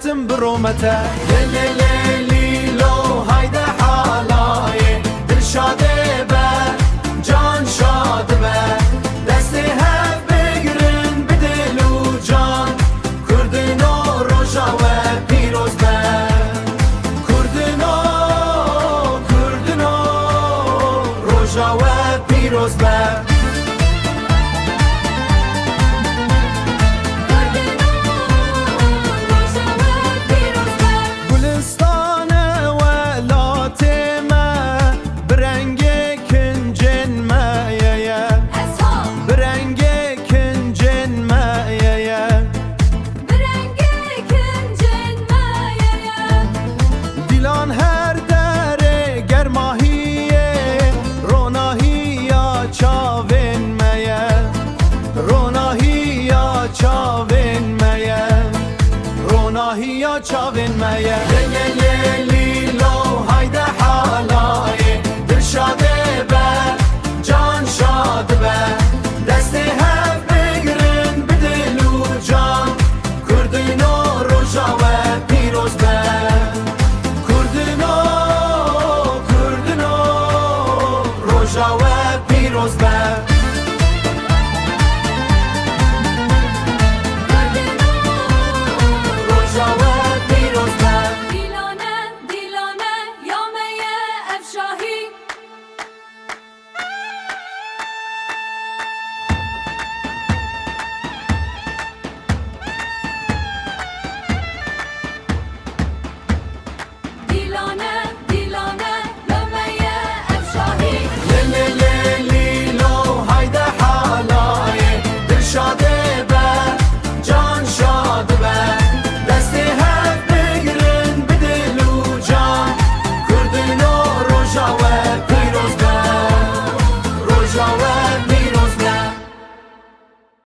هاتم برومته لیلو هایده حالای دل شاده به جان شاده به دست هف بگرن به دل و جان کردن و روژا و پیروز به کردن و روژا و پیروز به چاوین مایه